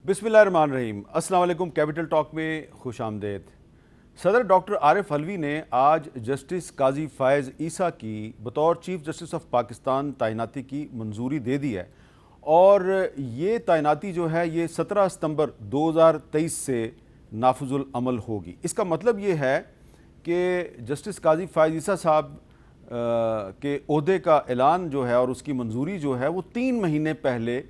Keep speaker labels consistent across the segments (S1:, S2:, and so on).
S1: بسم اللہ الرحمن الرحیم۔ السلام علیکم۔ کیپٹل ٹاک میں خوش آمدید۔ صدر ڈاکٹر عارف علوی نے آج جسٹس قاضی فائز عیسیٰ کی بطور چیف جسٹس آف پاکستان تعیناتی کی منظوری دے دی ہے، اور یہ تعیناتی جو ہے یہ 17 ستمبر 2023 سے نافذ العمل ہوگی۔ اس کا مطلب یہ ہے کہ جسٹس قاضی فائز عیسیٰ صاحب کے عہدے کا اعلان جو ہے اور اس کی منظوری جو ہے وہ 3 مہینے پہلے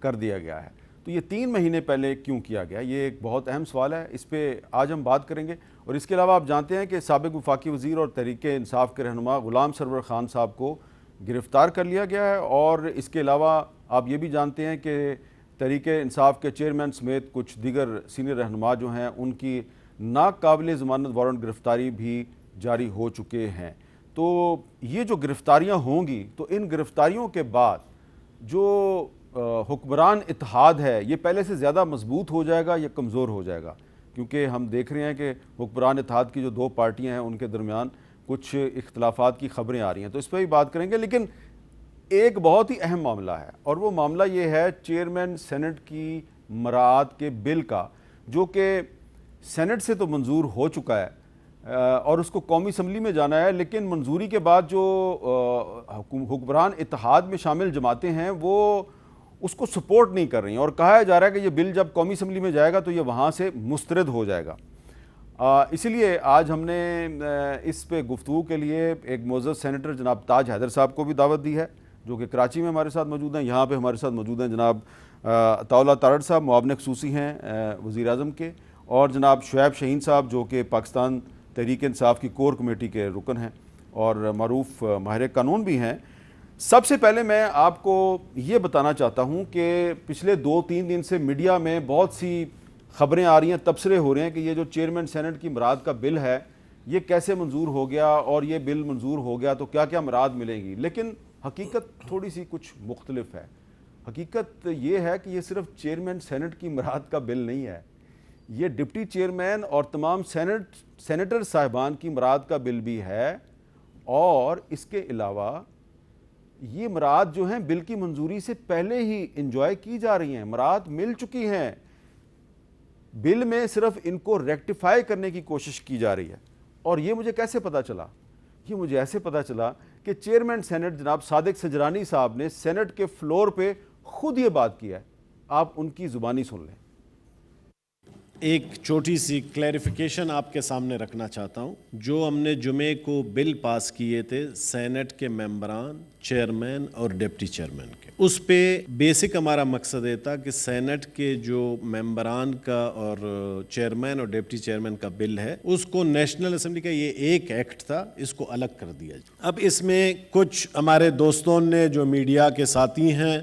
S1: کر دیا گیا ہے۔ تو یہ 3 مہینے پہلے کیوں کیا گیا؟ یہ ایک بہت اہم سوال ہے، اس پہ آج ہم بات کریں گے۔ اور اس کے علاوہ آپ جانتے ہیں کہ سابق وفاقی وزیر اور تحریک انصاف کے رہنما غلام سرور خان صاحب کو گرفتار کر لیا گیا ہے، اور اس کے علاوہ آپ یہ بھی جانتے ہیں کہ تحریک انصاف کے چیئرمین سمیت کچھ دیگر سینئر رہنما جو ہیں ان کی ناقابل ضمانت وارنٹ گرفتاری بھی جاری ہو چکے ہیں۔ تو یہ جو گرفتاریاں ہوں گی تو ان گرفتاریوں کے بعد جو حکمران اتحاد ہے یہ پہلے سے زیادہ مضبوط ہو جائے گا یا کمزور ہو جائے گا؟ کیونکہ ہم دیکھ رہے ہیں کہ حکمران اتحاد کی جو 2 پارٹیاں ہیں ان کے درمیان کچھ اختلافات کی خبریں آ رہی ہیں، تو اس پہ بھی بات کریں گے۔ لیکن ایک بہت ہی اہم معاملہ ہے، اور وہ معاملہ یہ ہے چیئرمین سینٹ کی مراعات کے بل کا، جو کہ سینٹ سے تو منظور ہو چکا ہے اور اس کو قومی اسمبلی میں جانا ہے، لیکن منظوری کے بعد جو حکمران اتحاد میں شامل جماعتیں ہیں وہ اس کو سپورٹ نہیں کر رہی ہیں، اور کہا جا رہا ہے کہ یہ بل جب قومی اسمبلی میں جائے گا تو یہ وہاں سے مسترد ہو جائے گا۔ اسی لیے آج ہم نے اس پہ گفتگو کے لیے ایک معزز سینیٹر جناب تاج حیدر صاحب کو بھی دعوت دی ہے، جو کہ کراچی میں ہمارے ساتھ موجود ہیں۔ یہاں پہ ہمارے ساتھ موجود ہیں جناب عطاء اللہ تارڑ صاحب، معاون خصوصی ہیں وزیر اعظم کے، اور جناب شعیب شہین صاحب جو کہ پاکستان تحریک انصاف کی کور کمیٹی کے رکن ہیں اور معروف ماہر قانون بھی ہیں۔ سب سے پہلے میں آپ کو یہ بتانا چاہتا ہوں کہ پچھلے 2-3 دن سے میڈیا میں بہت سی خبریں آ رہی ہیں، تبصرے ہو رہے ہیں کہ یہ جو چیئرمین سینٹ کی مراد کا بل ہے یہ کیسے منظور ہو گیا، اور یہ بل منظور ہو گیا تو کیا کیا مراد ملیں گی۔ لیکن حقیقت تھوڑی سی کچھ مختلف ہے۔ حقیقت یہ ہے کہ یہ صرف چیئرمین سینٹ کی مراد کا بل نہیں ہے، یہ ڈپٹی چیئرمین اور تمام سینیٹر صاحبان کی مراد کا بل بھی ہے، اور اس کے علاوہ یہ مراد جو ہیں بل کی منظوری سے پہلے ہی انجوائے کی جا رہی ہیں، مراد مل چکی ہیں، بل میں صرف ان کو ریکٹیفائی کرنے کی کوشش کی جا رہی ہے۔ اور یہ مجھے کیسے پتا چلا؟ یہ مجھے ایسے پتا چلا کہ چیئرمین سینٹ جناب صادق سجرانی صاحب نے سینٹ کے فلور پہ خود یہ بات کی ہے، آپ ان کی زبانی سن لیں۔
S2: ایک چھوٹی سی کلیریفیکیشن آپ کے سامنے رکھنا چاہتا ہوں۔ جو ہم نے جمعے کو بل پاس کیے تھے سینٹ کے ممبران، چیئرمین اور ڈپٹی چیئرمین کے، اس پہ بیسک ہمارا مقصد یہ تھا کہ سینٹ کے جو ممبران کا اور چیئرمین اور ڈپٹی چیئرمین کا بل ہے اس کو نیشنل اسمبلی کا یہ ایک ایکٹ تھا، اس کو الگ کر دیا جائے۔ اب اس میں کچھ ہمارے دوستوں نے جو میڈیا کے ساتھی ہیں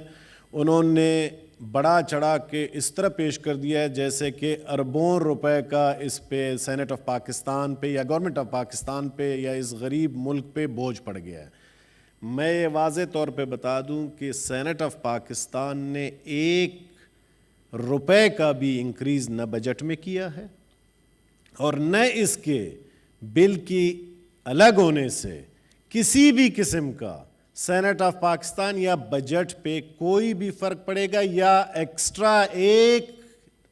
S2: انہوں نے بڑا چڑھا کے اس طرح پیش کر دیا ہے جیسے کہ اربوں روپے کا اس پہ سینٹ آف پاکستان پہ یا گورنمنٹ آف پاکستان پہ یا اس غریب ملک پہ بوجھ پڑ گیا ہے۔ میں یہ واضح طور پہ بتا دوں کہ سینٹ آف پاکستان نے 1 روپے کا بھی انکریز نہ بجٹ میں کیا ہے، اور نہ اس کے بل کی الگ ہونے سے کسی بھی قسم کا سینٹ آف پاکستان یا بجٹ پہ کوئی بھی فرق پڑے گا، یا ایکسٹرا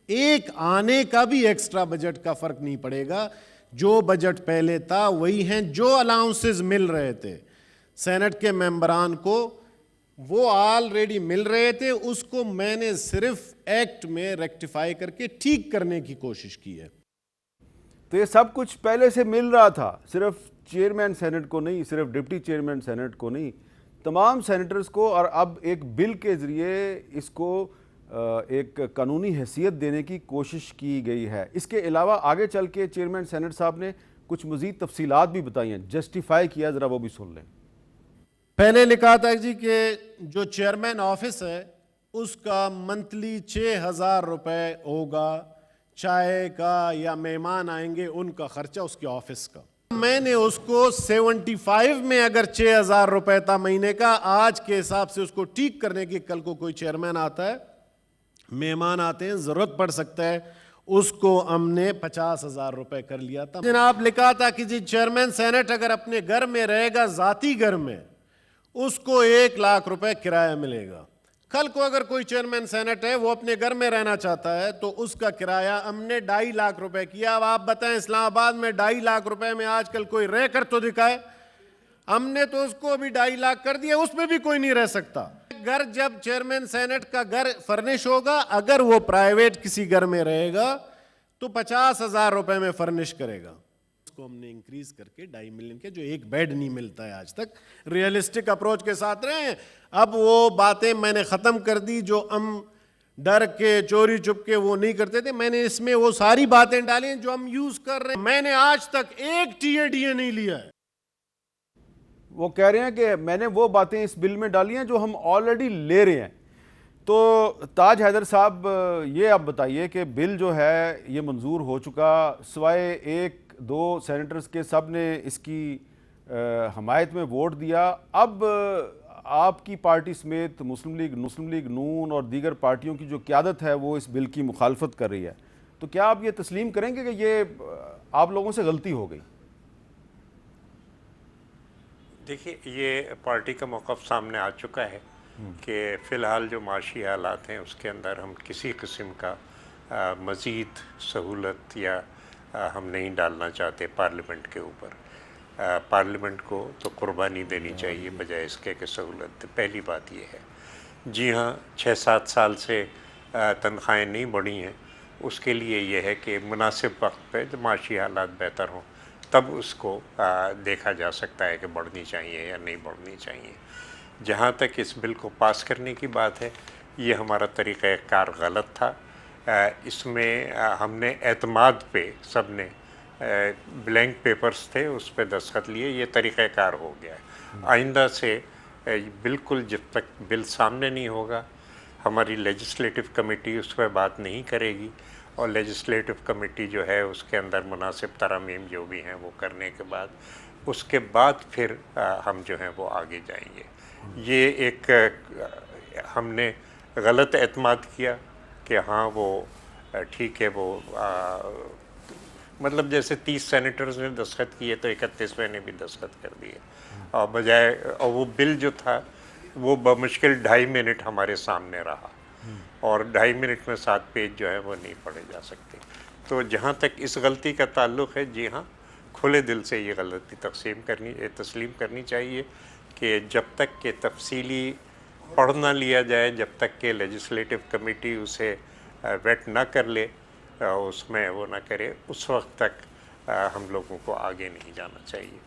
S2: ایک آنے کا بھی ایکسٹرا بجٹ کا فرق نہیں پڑے گا۔ جو بجٹ پہلے تھا وہی ہیں، جو الاؤنسز مل رہے تھے سینٹ کے ممبران کو وہ آلریڈی مل رہے تھے، اس کو میں نے صرف ایکٹ میں ریکٹیفائی کر کے ٹھیک کرنے کی کوشش کی ہے۔
S1: تو یہ سب کچھ پہلے سے مل رہا تھا، صرف چیئرمین سینٹ کو نہیں، صرف ڈپٹی چیئرمین سینٹ کو نہیں، تمام سینیٹرز کو، اور اب ایک بل کے ذریعے اس کو ایک قانونی حیثیت دینے کی کوشش کی گئی ہے۔ اس کے علاوہ آگے چل کے چیئرمین سینٹ صاحب نے کچھ مزید تفصیلات بھی بتائی ہیں، جسٹیفائی کیا، ذرا وہ بھی سن لیں۔
S2: پہلے لکھا تھا جی کہ جو چیئرمین آفس ہے اس کا منتلی 6,000 روپے ہوگا، چائے کا یا مہمان آئیں گے ان کا خرچہ اس کے آفس کا۔ میں نے اس کو 75 میں اگر 6,000 روپے تھا مہینے کا، آج کے حساب سے اس کو ٹھیک کرنے کی، کل کو کوئی چیئرمین آتا ہے، مہمان آتے ہیں، ضرورت پڑ سکتا ہے، اس کو ہم نے 50,000 روپے کر لیا تھا۔ جناب لکھا تھا کہ جی چیئرمین سینٹ اگر اپنے گھر میں رہے گا، ذاتی گھر میں، اس کو 1 لاکھ روپے کرایہ ملے گا۔ کل کو اگر کوئی چیئرمین سینٹ ہے وہ اپنے گھر میں رہنا چاہتا ہے تو اس کا کرایہ ہم نے 2.5 لاکھ روپے کیا. اب آپ بتائیں اسلام آباد میں 2.5 لاکھ روپے میں آج کل کوئی رہ کر تو دکھائے. ہم نے تو اس کو بھی 2.5 لاکھ کر دیا, اس میں بھی کوئی نہیں رہ سکتا. گھر جب چیئرمین سینٹ کا گھر فرنش ہوگا, اگر وہ پرائیویٹ کسی گھر میں رہے گا تو 50,000 روپے میں فرنش کرے گا. اس کو ہم نے انکریز کر کے 2.5 ملین کے, جو ایک بیڈ نہیں ملتا ہے آج تک, ریئلسٹک اپروچ کے ساتھ رہے ہیں. اب وہ باتیں میں نے ختم کر دی جو ہم ڈر کے چوری چھپ کے وہ نہیں کرتے تھے. میں نے اس میں وہ ساری باتیں ڈالی ہیں جو ہم یوز کر رہے ہیں. میں نے آج تک ایک TADA نہیں لیا ہے.
S1: وہ کہہ رہے ہیں کہ میں نے وہ باتیں اس بل میں ڈالی ہیں جو ہم آلریڈی لے رہے ہیں. تو تاج حیدر صاحب یہ آپ بتائیے کہ بل جو ہے یہ منظور ہو چکا, سوائے 1-2 سینیٹرز کے سب نے اس کی حمایت میں ووٹ دیا. اب آپ کی پارٹی سمیت مسلم لیگ نون اور دیگر پارٹیوں کی جو قیادت ہے وہ اس بل کی مخالفت کر رہی ہے. تو کیا آپ یہ تسلیم کریں گے کہ یہ آپ لوگوں سے غلطی ہو گئی؟
S3: دیکھیے, یہ پارٹی کا موقف سامنے آ چکا ہے کہ فی الحال جو معاشی حالات ہیں اس کے اندر ہم کسی قسم کا مزید سہولت یا ہم نہیں ڈالنا چاہتے پارلیمنٹ کے اوپر. پارلیمنٹ کو تو قربانی دینی چاہیے بجائے اس کے کہ سہولت. پہلی بات یہ ہے. جی ہاں, 6-7 سال سے تنخواہیں نہیں بڑھی ہیں. اس کے لیے یہ ہے کہ مناسب وقت پہ جب معاشی حالات بہتر ہوں تب اس کو دیکھا جا سکتا ہے کہ بڑھنی چاہیے یا نہیں بڑھنی چاہیے. جہاں تک اس بل کو پاس کرنے کی بات ہے, یہ ہمارا طریقہ کار غلط تھا. اس میں ہم نے اعتماد پہ سب نے بلینک پیپرز تھے اس پہ دستخط لیے, یہ طریقہ کار ہو گیا ہے. آئندہ سے بالکل جب تک بل سامنے نہیں ہوگا ہماری لیجسلیٹو کمیٹی اس پہ بات نہیں کرے گی, اور لیجسلیٹو کمیٹی جو ہے اس کے اندر مناسب ترامیم جو بھی ہیں وہ کرنے کے بعد اس کے بعد پھر ہم جو ہیں وہ آگے جائیں گے. یہ ایک ہم نے غلط اعتماد کیا کہ ہاں وہ ٹھیک ہے, وہ مطلب جیسے 30 سینیٹرز نے دستخط کیے تو 31ویں نے بھی دستخط کر دیے, اور بجائے اور وہ بل جو تھا وہ بمشکل 2.5 منٹ ہمارے سامنے رہا, اور 2.5 منٹ میں 7 پیج جو ہے وہ نہیں پڑھے جا سکتے. تو جہاں تک اس غلطی کا تعلق ہے, جی ہاں, کھلے دل سے یہ غلطی تسلیم کرنی چاہیے کہ جب تک کہ تفصیلی پڑھ نہ لیا جائے, جب تک کہ لیجسلیٹو کمیٹی اسے ویٹ نہ کر لے, اس میں وہ نہ کرے, اس وقت تک ہم لوگوں کو آگے نہیں جانا چاہیے.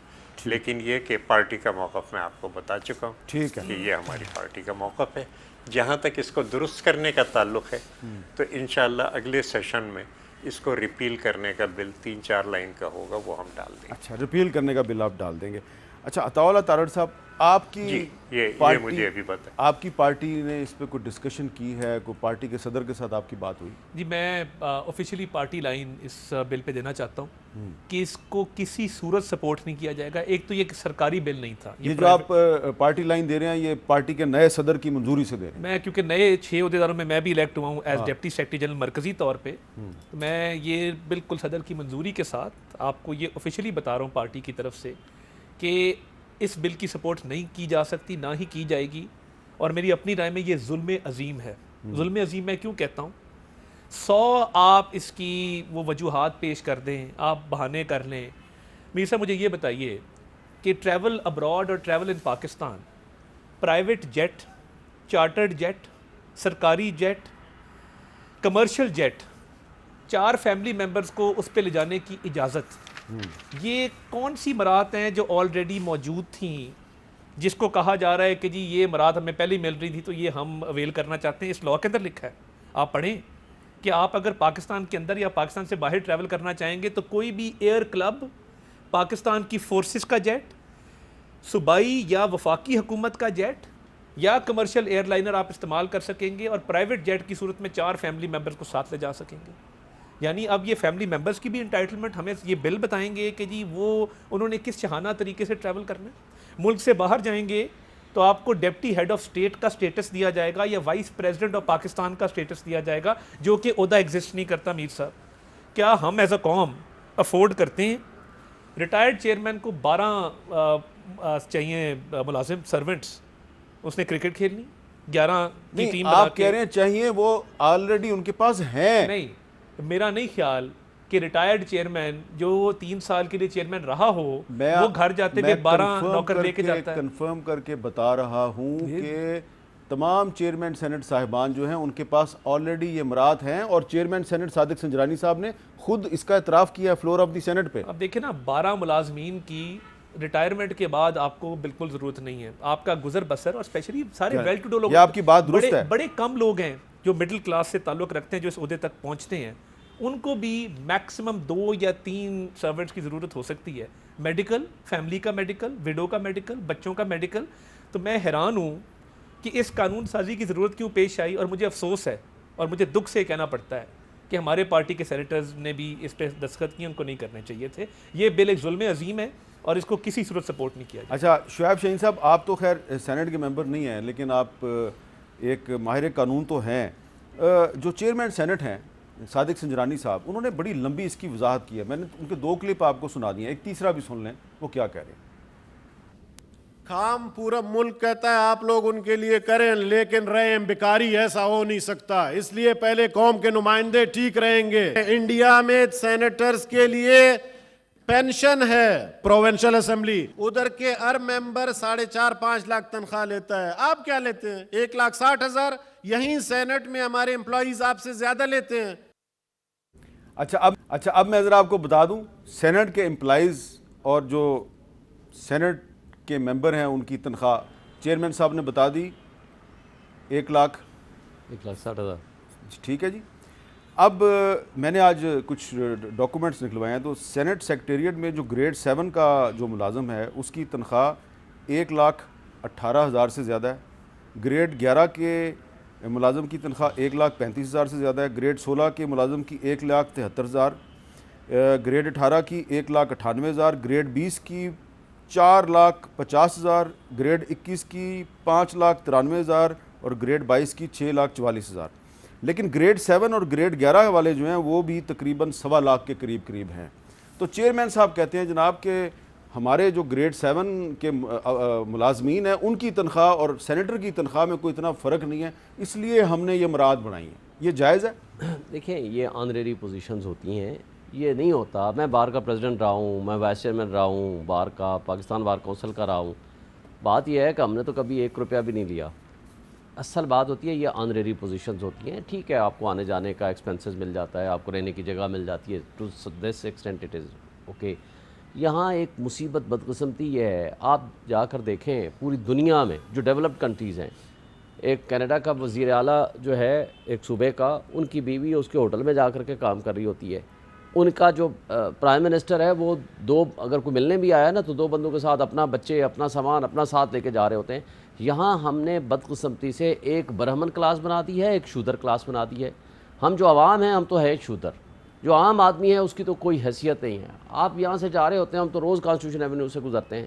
S3: لیکن یہ کہ پارٹی کا موقف میں آپ کو بتا چکا ہوں
S1: ٹھیک ہے
S3: کہ یہ ہماری پارٹی کا موقف ہے. جہاں تک اس کو درست کرنے کا تعلق ہے تو انشاءاللہ اگلے سیشن میں اس کو ریپیل کرنے کا بل 3-4 لائن کا ہوگا, وہ ہم ڈال دیں گے.
S1: اچھا, ریپیل کرنے کا بل آپ ڈال دیں گے. اچھا, عطاء اللہ تارڑ صاحب, آپ کی
S3: جی, یہ مجھے ابھی بتا.
S1: آپ کی پارٹی نے اس پہ کوئی ڈسکشن کی ہے, کوئی پارٹی کے صدر کے ساتھ آپ کی بات ہوئی؟
S4: جی, میں آفیشلی پارٹی لائن اس بل پہ دینا چاہتا ہوں کہ اس کو کسی صورت سپورٹ نہیں کیا جائے گا. ایک تو یہ سرکاری بل نہیں تھا.
S1: یہ جو آپ پارٹی لائن دے رہے ہیں یہ پارٹی کے نئے صدر کی منظوری سے دے رہے ہیں؟
S4: میں کیونکہ نئے 6 عہدیداروں میں بھی الیکٹ ہوا ہوں ایز ڈپٹی سیکرٹری جنرل مرکزی طور پہ, میں یہ بالکل صدر کی منظوری کے ساتھ آپ کو یہ آفیشلی بتا رہا ہوں پارٹی کی طرف سے کہ اس بل کی سپورٹ نہیں کی جا سکتی, نہ ہی کی جائے گی. اور میری اپنی رائے میں یہ ظلم عظیم ہے. ظلم عظیم میں کیوں کہتا ہوں, 100 آپ اس کی وہ وجوہات پیش کر دیں, آپ بہانے کر لیں. میر صاحب مجھے یہ بتائیے کہ ٹریول ابراڈ اور travel in Pakistan, private jet, chartered jet, سرکاری jet, commercial jet, 4 family members کو اس پہ لے جانے کی اجازت, یہ کون سی مراد ہیں جو آلریڈی موجود تھیں, جس کو کہا جا رہا ہے کہ جی یہ مراد ہمیں پہلے مل رہی تھی تو یہ ہم اویل کرنا چاہتے ہیں. اس لاء کے اندر لکھا ہے, آپ پڑھیں کہ آپ اگر پاکستان کے اندر یا پاکستان سے باہر ٹریول کرنا چاہیں گے تو کوئی بھی ایئر کلب, پاکستان کی فورسز کا جیٹ, صوبائی یا وفاقی حکومت کا جیٹ یا کمرشل ایئر لائنر آپ استعمال کر سکیں گے, اور پرائیویٹ جیٹ کی صورت میں 4 فیملی ممبرز کو ساتھ لے جا سکیں گے. یعنی اب یہ فیملی ممبرز کی بھی انٹائٹلمنٹ ہمیں یہ بل بتائیں گے کہ جی وہ انہوں نے کس شہانہ طریقے سے ٹریول کرنا ہے. ملک سے باہر جائیں گے تو آپ کو ڈپٹی ہیڈ آف اسٹیٹ کا سٹیٹس دیا جائے گا یا وائس پریزیڈنٹ آف پاکستان کا سٹیٹس دیا جائے گا, جو کہ عہدہ ایگزسٹ نہیں کرتا. میر صاحب, کیا ہم ایز اے قوم افورڈ کرتے ہیں ریٹائرڈ چیئرمین کو 12 چاہیے ملازم سرونٹس, اس نے کرکٹ کھیلنی, 11 کی
S1: نہیں
S4: ٹیم بنا
S1: آپ کہہ
S4: کے.
S1: رہے ہیں چاہیے وہ آلریڈی ان کے پاس ہیں.
S4: نہیں, میرا نہیں خیال کہ ریٹائرڈ چیئرمین جو 3 سال کے لیے چیئرمین رہا ہو وہ گھر جاتے ہوئے 12 نوکر لے کے جاتا ہے.
S1: کنفرم کر کے بتا رہا ہوں کہ تمام چیئرمین سینٹ صاحبان جو ہیں ان کے پاس آلریڈی یہ امراءات ہیں, اور چیئرمین سینٹ صادق سنجرانی صاحب نے خود اس کا اعتراف کیا ہے فلور آف دی سینٹ پہ.
S4: اب دیکھیں نا, 12 ملازمین کی ریٹائرمنٹ کے بعد آپ کو بالکل ضرورت نہیں ہے. آپ کا گزر بسر, اور اسپیشلی سارے ویل ٹو ڈو لوگ,
S1: یہ آپ کی بات درست ہے.
S4: بڑے کم لوگ ہیں جو مڈل کلاس سے تعلق رکھتے ہیں جو اس عہدے تک پہنچتے ہیں, ان کو بھی میکسیمم 2 یا 3 سرونٹس کی ضرورت ہو سکتی ہے. میڈیکل, فیملی کا میڈیکل, ویڈو کا میڈیکل, بچوں کا میڈیکل. تو میں حیران ہوں کہ اس قانون سازی کی ضرورت کیوں پیش آئی, اور مجھے افسوس ہے اور مجھے دکھ سے کہنا پڑتا ہے کہ ہمارے پارٹی کے سینیٹرز نے بھی اس پہ دستخط کیے, ان کو نہیں کرنے چاہیے تھے. یہ بل ایک ظلم عظیم ہے اور اس کو کسی صورت سپورٹ نہیں کیا جائے.
S1: اچھا شعیب شاہین صاحب, آپ تو خیر سینٹ کے ممبر نہیں ہیں, لیکن آپ ایک ماہر قانون تو ہیں. جو چیئرمین سینٹ ہیں صادق سنجرانی صاحب, انہوں نے بڑی لمبی اس کی وضاحت کی ہے. میں نے ان کے 2 کلپ آپ کو سنا دی ہیں, ایک تیسرا بھی سن لیں وہ کیا کہہ رہے ہیں.
S2: کام پورا ملک کہتا ہے آپ لوگ ان کے لیے کریں, لیکن رہیں بیکاری ایسا ہو نہیں سکتا. اس لیے پہلے قوم کے نمائندے ٹھیک رہیں گے. انڈیا میں سینیٹرز کے لیے پینشن ہے پروونشل اسمبلی, ادھر کے ہر ممبر 4.5-5 لاکھ تنخواہ لیتا ہے. آپ کیا لیتے ہیں؟ 1,60,000. یہیں سینٹ میں ہمارے امپلائیز آپ سے زیادہ لیتے ہیں.
S1: اچھا اب میں ذرا آپ کو بتا دوں, سینٹ کے امپلائیز اور جو سینٹ کے ممبر ہیں ان کی تنخواہ چیئرمین صاحب نے بتا دی 1,60,000. ٹھیک ہے جی. اب میں نے آج کچھ ڈاکومنٹس نکلوائے ہیں, تو سینٹ سیکریٹریٹ میں جو گریڈ 7 کا جو ملازم ہے اس کی تنخواہ 1,18,000 سے زیادہ ہے. گریڈ 11 کے ملازم کی تنخواہ 1,35,000 سے زیادہ ہے. گریڈ 16 کے ملازم کی 1,73,000. گریڈ 18 کی 1,98,000. گریڈ 20 کی 4,50,000. گریڈ 21 کی 5,93,000 اور گریڈ 22 کی 6,44,000. لیکن گریڈ 7 اور گریڈ 11 والے جو ہیں وہ بھی تقریباً 1.25 لاکھ کے قریب ہیں. تو چیئرمین صاحب کہتے ہیں جناب کہ ہمارے جو گریڈ 7 کے ملازمین ہیں ان کی تنخواہ اور سینیٹر کی تنخواہ میں کوئی اتنا فرق نہیں ہے, اس لیے ہم نے یہ امراءات بنائی ہیں. یہ جائز ہے؟
S5: دیکھیں یہ آنریری پوزیشنز ہوتی ہیں, یہ نہیں ہوتا. میں بار کا پریزیڈنٹ رہا ہوں, میں وائس چیئرمین رہا ہوں, بار کا پاکستان بار کونسل کا رہا ہوں. بات یہ ہے کہ ہم نے تو کبھی 1 روپیہ بھی نہیں لیا. اصل بات ہوتی ہے یہ آنریری پوزیشنز ہوتی ہیں. ٹھیک ہے آپ کو آنے جانے کا ایکسپینسز مل جاتا ہے, آپ کو رہنے کی جگہ مل جاتی ہے, to this extent it is okay. یہاں ایک مصیبت بدقسمتی یہ ہے, آپ جا کر دیکھیں پوری دنیا میں جو ڈیولپڈ کنٹریز ہیں, ایک کینیڈا کا وزیر اعلیٰ جو ہے ایک صوبے کا, ان کی بیوی اس کے ہوٹل میں جا کر کے کام کر رہی ہوتی ہے. ان کا جو پرائم منسٹر ہے وہ 2 اگر کوئی ملنے بھی آیا نا تو 2 بندوں کے ساتھ اپنا بچے, اپنا سامان, اپنا ساتھ لے کے جا رہے ہوتے ہیں. یہاں ہم نے بدقسمتی سے ایک برہمن کلاس بنا دی ہے, ایک شودر کلاس بنا دی ہے. ہم جو عوام ہیں ہم تو ہے شودر, جو عام آدمی ہے اس کی تو کوئی حیثیت نہیں ہے. آپ یہاں سے جا رہے ہوتے ہیں, ہم تو روز کانسٹیٹیوشن ایونیو سے گزرتے ہیں,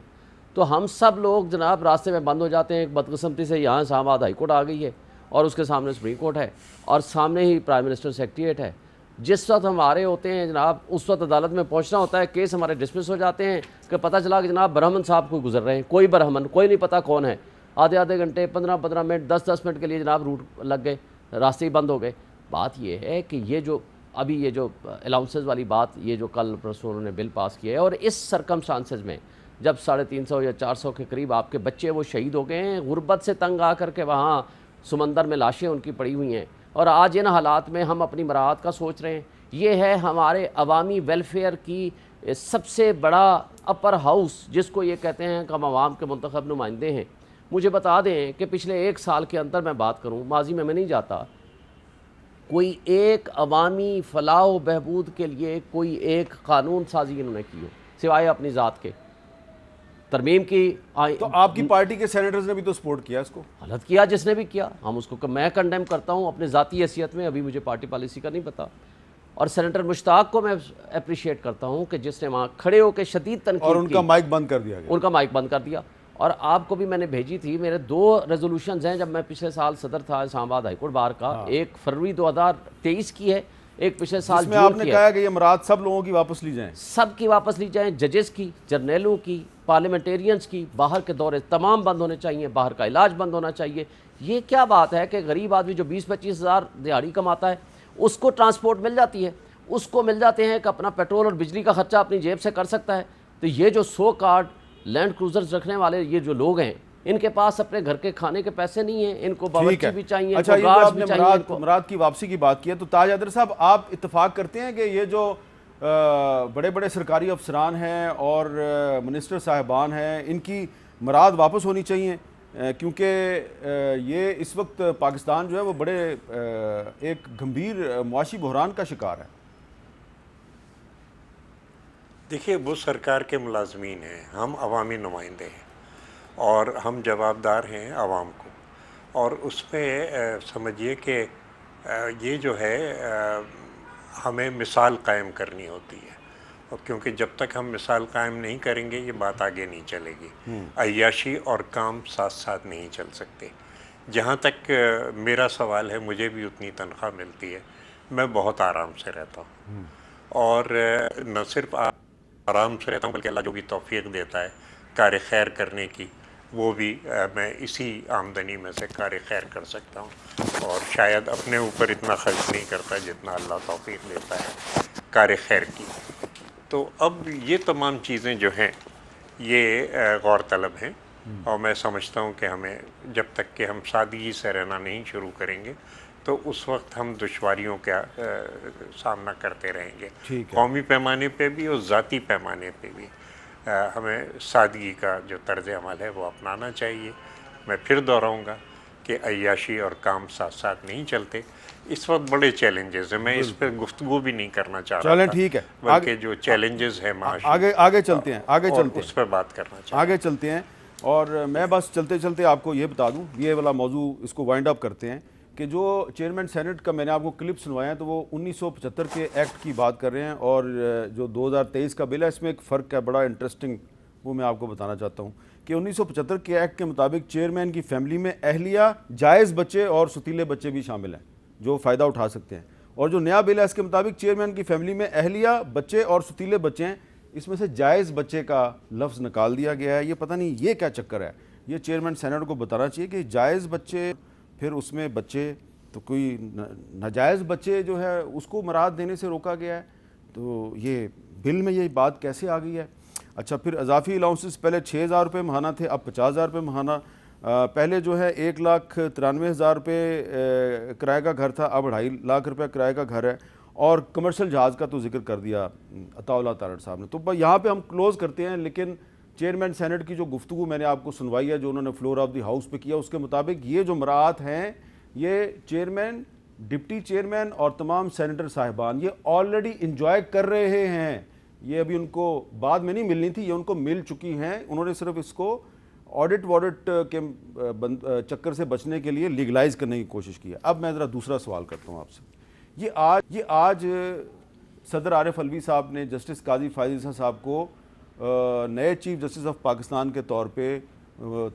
S5: تو ہم سب لوگ جناب راستے میں بند ہو جاتے ہیں. ایک بدقسمتی سے یہاں اسلام آباد ہائی کورٹ آ گئی ہے اور اس کے سامنے سپریم کورٹ ہے اور سامنے ہی پرائم منسٹر سیکریٹریٹ ہے. جس وقت ہم آ رہے ہوتے ہیں جناب اس وقت عدالت میں پہنچنا ہوتا ہے, کیس ہمارے ڈسمس ہو جاتے ہیں کہ پتہ چلا کہ جناب برہمن صاحب کوئی گزر رہے ہیں, کوئی برہمن, کوئی نہیں پتہ کون ہے. آدھے گھنٹے 15 منٹ 10 منٹ کے لیے جناب روٹ لگ گئے, راستے ہی بند ہو گئے. بات یہ ہے کہ یہ جو ابھی یہ جو الاؤنسز والی بات, یہ جو کل پرسوں انہوں نے بل پاس کیا ہے, اور اس سرکمسٹانسز میں جب 350 یا 400 کے قریب آپ کے بچے وہ شہید ہو گئے ہیں, غربت سے تنگ آ کر کے وہاں سمندر میں لاشیں ان کی پڑی ہوئی ہیں, اور آج ان حالات میں ہم اپنی مراعات کا سوچ رہے ہیں. یہ ہے ہمارے عوامی ویلفیئر کی سب سے بڑا اپر ہاؤس, جس کو یہ کہتے ہیں کہ ہم عوام کے منتخب نمائندے ہیں. مجھے بتا دیں کہ پچھلے 1 سال کے اندر میں بات کروں, ماضی میں نہیں جاتا, کوئی ایک عوامی فلاح و بہبود کے لیے کوئی ایک قانون سازی انہوں نے کی ہو سوائے اپنی ذات کے ترمیم کی.
S1: تو آپ کی پارٹی کے سینیٹرز نے بھی تو سپورٹ کیا اس کو.
S5: غلط کیا جس نے بھی کیا, ہم اس کو میں کنڈیم کرتا ہوں اپنے ذاتی حیثیت میں, ابھی مجھے پارٹی پالیسی کا نہیں پتا. اور سینیٹر مشتاق کو میں اپریشیٹ کرتا ہوں کہ جس نے وہاں کھڑے ہو کے شدید تنقید کی,
S1: اور ان کا مائک بند کر دیا گیا.
S5: ان کا مائک بند کر دیا. اور آپ کو بھی میں نے بھیجی تھی, میرے 2 ریزولوشنز ہیں جب میں پچھلے سال صدر تھا اسلام آباد ہائی کورٹ بار کا. ایک فروری 2023 کی ہے, ایک پچھلے سال
S1: جس میں آپ نے کہا کہ یہ امراءات سب لوگوں کی واپس لی جائیں,
S5: سب کی واپس لی جائیں, ججز کی, جرنیلوں کی, پارلیمنٹیرینز کی. باہر کے دورے تمام بند ہونے چاہیے, باہر کا علاج بند ہونا چاہیے. یہ کیا بات ہے کہ غریب آدمی جو 20-25 ہزار دیہڑی کماتا ہے اس کو ٹرانسپورٹ مل جاتی ہے, اس کو مل جاتے ہیں کہ اپنا پیٹرول اور بجلی کا خرچہ اپنی جیب سے کر سکتا ہے. تو یہ جو 100 کارڈ لینڈ کروزرز رکھنے والے یہ جو لوگ ہیں, ان کے پاس اپنے گھر کے کھانے کے پیسے نہیں ہیں, ان کو باورچی بھی چاہیے, ان
S1: اچھا
S5: کو
S1: یہ جو
S5: گارڈز
S1: آپ
S5: بھی
S1: نے
S5: چاہیے, ان کو
S1: مراد کی واپسی کی بات کی ہے, تو تاج حیدر صاحب آپ اتفاق کرتے ہیں کہ یہ جو بڑے بڑے سرکاری افسران ہیں اور منسٹر صاحبان ہیں ان کی مراد واپس ہونی چاہیے, کیونکہ یہ اس وقت پاکستان جو ہے وہ بڑے ایک گھمبیر معاشی بحران کا شکار ہے؟
S3: دیکھیے وہ سرکار کے ملازمین ہیں, ہم عوامی نمائندے ہیں اور ہم جوابدار ہیں عوام کو, اور اس میں سمجھیے کہ یہ جو ہے ہمیں مثال قائم کرنی ہوتی ہے, اور کیونکہ جب تک ہم مثال قائم نہیں کریں گے یہ بات آگے نہیں چلے گی. عیاشی اور کام ساتھ ساتھ نہیں چل سکتے. جہاں تک میرا سوال ہے, مجھے بھی اتنی تنخواہ ملتی ہے, میں بہت آرام سے رہتا ہوں, اور نہ صرف آرام سے رہتا ہوں بلکہ اللہ جو بھی توفیق دیتا ہے کار خیر کرنے کی, وہ بھی میں اسی آمدنی میں سے کار خیر کر سکتا ہوں, اور شاید اپنے اوپر اتنا خرچ نہیں کرتا جتنا اللہ توفیق دیتا ہے کار خیر کی. تو اب یہ تمام چیزیں جو ہیں یہ غور طلب ہیں, اور میں سمجھتا ہوں کہ ہمیں جب تک کہ ہم سادگی سے رہنا نہیں شروع کریں گے تو اس وقت ہم دشواریوں کا سامنا کرتے رہیں گے. قومی پیمانے پہ بھی اور ذاتی پیمانے پہ بھی ہمیں سادگی کا جو طرز عمل ہے وہ اپنانا چاہیے. میں پھر دہراؤں گا کہ عیاشی اور کام ساتھ ساتھ نہیں چلتے. اس وقت بڑے چیلنجز ہیں, میں اس پہ گفتگو بھی نہیں کرنا چاہ رہا تھا,
S1: ٹھیک ہے,
S3: بلکہ جو چیلنجز ہیں معاشی
S1: آگے چلتے ہیں,
S3: اس پہ بات کرنا چاہتا ہوں.
S1: آگے چلتے ہیں. اور میں بس چلتے چلتے آپ کو یہ بتا دوں, یہ والا موضوع اس کو وائنڈ اپ کرتے ہیں, کہ جو چیئرمین سینٹ کا میں نے آپ کو کلپ سنوایا ہے تو وہ 1975 کے ایکٹ کی بات کر رہے ہیں, اور جو 2023 کا بل ہے اس میں ایک فرق ہے بڑا انٹرسٹنگ, وہ میں آپ کو بتانا چاہتا ہوں کہ 1975 کے ایکٹ کے مطابق چیئرمین کی فیملی میں اہلیہ, جائز بچے اور ستیلے بچے بھی شامل ہیں جو فائدہ اٹھا سکتے ہیں. اور جو نیا بل ہے اس کے مطابق چیئرمین کی فیملی میں اہلیہ, بچے اور ستیلے بچے ہیں, اس میں سے جائز بچے کا لفظ نکال دیا گیا ہے. یہ پتہ نہیں یہ کیا چکر ہے, یہ چیئرمین سینٹ کو بتانا چاہیے کہ جائز بچے, پھر اس میں بچے, تو کوئی ناجائز بچے جو ہے اس کو مراد دینے سے روکا گیا ہے. تو یہ بل میں یہ بات کیسے آ گئی ہے؟ اچھا, پھر اضافی الاؤنسز پہلے 6,000 روپے ماہانہ تھے, اب 50,000 روپے ماہانہ. پہلے جو ہے 1,93,000 روپے کرائے کا گھر تھا, اب 2.5 لاکھ روپے کرائے کا گھر ہے. اور کمرشل جہاز کا تو ذکر کر دیا عطا اللہ تارڑ صاحب نے. تو یہاں پہ ہم کلوز کرتے ہیں, لیکن چیئرمین سینٹ کی جو گفتگو میں نے آپ کو سنوائی ہے جو انہوں نے فلور آف دی ہاؤس پہ کیا, اس کے مطابق یہ جو مراعات ہیں یہ چیئرمین, ڈپٹی چیئرمین اور تمام سینیٹر صاحبان یہ آلریڈی انجوائے کر رہے ہیں. یہ ابھی ان کو بعد میں نہیں ملنی تھی, یہ ان کو مل چکی ہیں. انہوں نے صرف اس کو آڈٹ واڈٹ کے چکر سے بچنے کے لیے لیگلائز کرنے کی کوشش کی ہے. اب میں ذرا دوسرا سوال کرتا ہوں آپ سے. یہ آج صدر عارف علوی صاحب نے جسٹس قاضی فائز عیسیٰ صاحب کو نئے چیف جسٹس آف پاکستان کے طور پہ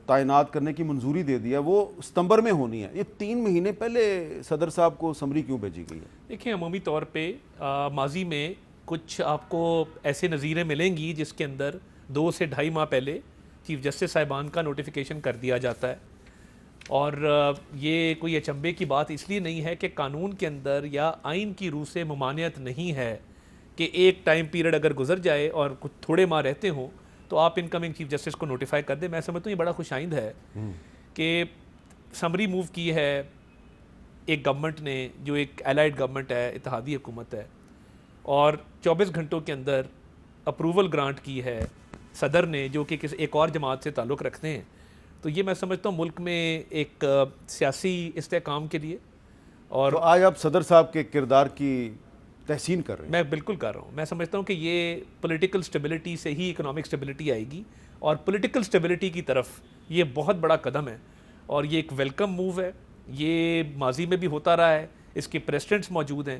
S1: تعینات کرنے کی منظوری دے دیا. وہ ستمبر میں ہونی ہے. یہ 3 مہینے پہلے صدر صاحب کو سمری کیوں بھیجی گئی ہے؟
S4: دیکھیں, عمومی طور پہ ماضی میں کچھ آپ کو ایسے نظیریں ملیں گی جس کے اندر 2 سے 2.5 ماہ پہلے چیف جسٹس صاحبان کا نوٹیفیکیشن کر دیا جاتا ہے. اور یہ کوئی اچنبے کی بات اس لیے نہیں ہے کہ قانون کے اندر یا آئین کی روح سے ممانعت نہیں ہے کہ ایک ٹائم پیریڈ اگر گزر جائے اور کچھ تھوڑے ماہ رہتے ہوں تو آپ انکمنگ چیف جسٹس کو نوٹیفائی کر دیں. میں سمجھتا ہوں یہ بڑا خوش آئند ہے کہ سمری موو کی ہے ایک گورنمنٹ نے, جو ایک الائڈ گورنمنٹ ہے, اتحادی حکومت ہے, اور 24 گھنٹوں کے اندر اپروول گرانٹ کی ہے صدر نے, جو کہ کسی ایک اور جماعت سے تعلق رکھتے ہیں. تو یہ میں سمجھتا ہوں ملک میں ایک سیاسی استحکام کے لیے. اور
S1: تو آج آپ صدر صاحب کے کردار کی تحسین کر رہے ہیں؟
S4: میں بالکل کر رہا ہوں. میں سمجھتا ہوں کہ یہ پولیٹیکل سٹیبلٹی سے ہی اکنامک سٹیبلٹی آئے گی, اور پولیٹیکل سٹیبلٹی کی طرف یہ بہت بڑا قدم ہے, اور یہ ایک ویلکم موو ہے. یہ ماضی میں بھی ہوتا رہا ہے, اس کے پریسیڈنٹس موجود ہیں,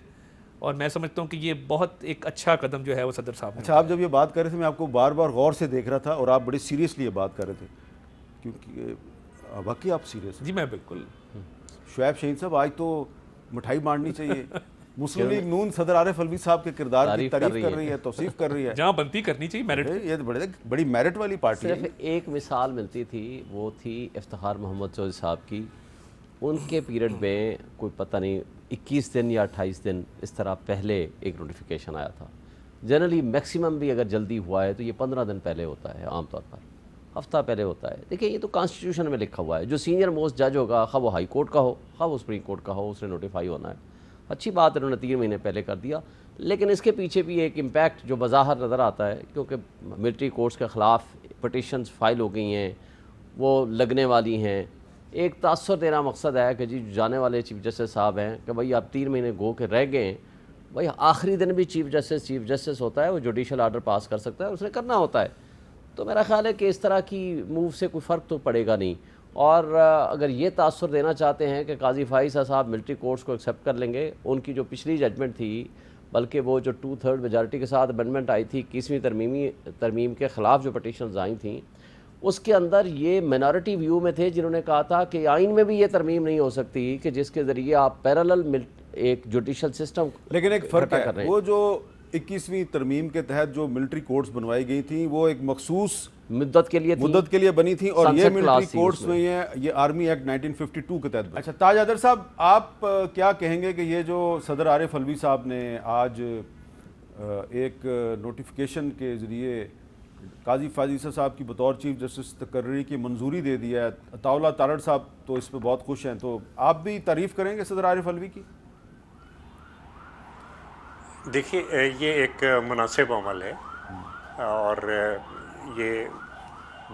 S4: اور میں سمجھتا ہوں کہ یہ بہت ایک اچھا قدم جو ہے وہ صدر صاحب نے.
S1: اچھا, آپ جب یہ بات کر رہے تھے میں آپ کو بار بار غور سے دیکھ رہا تھا, اور آپ بڑی سیریسلی یہ بات کر رہے تھے, کیونکہ واقعی آپ سیریس ہیں.
S4: جی میں بالکل.
S1: شعیب شہین صاحب, آج تو مٹھائی بانٹنی چاہیے. مسلم لیگ نون صدر عارف علوی صاحب کے کردار کی تعریف کر رہی ہے, توصیف کر رہی ہے.
S4: جہاں بنتی کرنی چاہیے میرٹ.
S1: یہ بڑی میرٹ والی پارٹی ہے.
S5: صرف ایک مثال ملتی تھی, وہ تھی افتخار محمد چودھری صاحب کی, ان کے پیریڈ میں کوئی پتہ نہیں 21 دن یا 28 دن اس طرح پہلے ایک نوٹیفیکیشن آیا تھا. جنرلی میکسیمم بھی اگر جلدی ہوا ہے تو یہ 15 دن پہلے ہوتا ہے، عام طور پر ہفتہ پہلے ہوتا ہے. دیکھیں یہ تو کانسٹیٹیوشن میں لکھا ہوا ہے، جو سینئر موسٹ جج ہوگا، خواہ وہ ہائی کورٹ کا ہو خواہ وہ سپریم کورٹ کا ہو، اس نے نوٹیفائی ہونا ہے. اچھی بات انہوں نے 3 مہینے پہلے کر دیا، لیکن اس کے پیچھے بھی ایک امپیکٹ جو بظاہر نظر آتا ہے، کیونکہ ملٹری کورٹس کے خلاف پٹیشنز فائل ہو گئی ہیں، وہ لگنے والی ہیں. ایک تاثر دینا مقصد ہے کہ جی جانے والے چیف جسٹس صاحب ہیں کہ بھائی آپ 3 مہینے گو کے رہ گئے ہیں، بھائی آخری دن بھی چیف جسٹس ہوتا ہے، وہ جوڈیشل آرڈر پاس کر سکتا ہے، اس نے کرنا ہوتا ہے. تو میرا خیال ہے کہ اس طرح کی موو سے کوئی فرق تو پڑے گا نہیں. اور اگر یہ تاثر دینا چاہتے ہیں کہ قاضی فائز صاحب ملٹری کورٹس کو ایکسیپٹ کر لیں گے، ان کی جو پچھلی ججمنٹ تھی، بلکہ وہ جو 2/3 میجارٹی کے ساتھ امینڈمنٹ آئی تھی 21ویں ترمیم کے خلاف جو پٹیشنز آئی تھیں، اس کے اندر یہ مینارٹی ویو میں تھے جنہوں نے کہا تھا کہ آئین میں بھی یہ ترمیم نہیں ہو سکتی کہ جس کے ذریعے آپ پیرالل ایک جوڈیشل سسٹم.
S1: لیکن ایک فرق ہے، وہ جو 21ویں ترمیم کے تحت جو ملٹری کورٹس بنوائی گئی تھیں وہ ایک مخصوص
S5: مدت کے لیے
S1: بنی تھیں، اور یہ ملٹری کورٹس میں یہ آرمی ایکٹ 1952 کے تحت. اچھا تاج حیدر صاحب، آپ کیا کہیں گے کہ یہ جو صدر عارف علوی صاحب نے آج ایک نوٹیفیکیشن کے ذریعے قاضی فائز عیسیٰ صاحب کی بطور چیف جسٹس تقرری کی منظوری دے دی ہے، عطاءاللہ تارڑ صاحب تو اس پہ بہت خوش ہیں، تو آپ بھی تعریف کریں گے صدر عارف علوی کی؟
S3: دیکھیے یہ ایک مناسب عمل ہے، اور یہ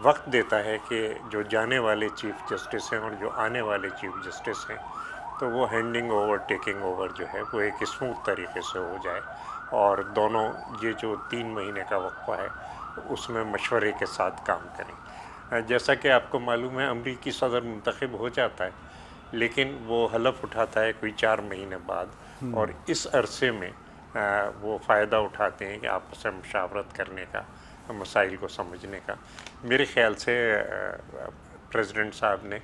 S3: وقت دیتا ہے کہ جو جانے والے چیف جسٹس ہیں اور جو آنے والے چیف جسٹس ہیں تو وہ ہینڈنگ اوور ٹیکنگ اوور جو ہے وہ ایک اسموتھ طریقے سے ہو جائے، اور دونوں یہ جو 3 مہینے کا وقفہ ہے اس میں مشورے کے ساتھ کام کریں. جیسا کہ آپ کو معلوم ہے امریکی صدر منتخب ہو جاتا ہے، لیکن وہ حلف اٹھاتا ہے کوئی 4 مہینے بعد، اور اس عرصے میں وہ فائدہ اٹھاتے ہیں کہ آپس میں مشاورت کرنے کا، مسائل کو سمجھنے کا. میرے خیال سے پریزیڈنٹ صاحب نے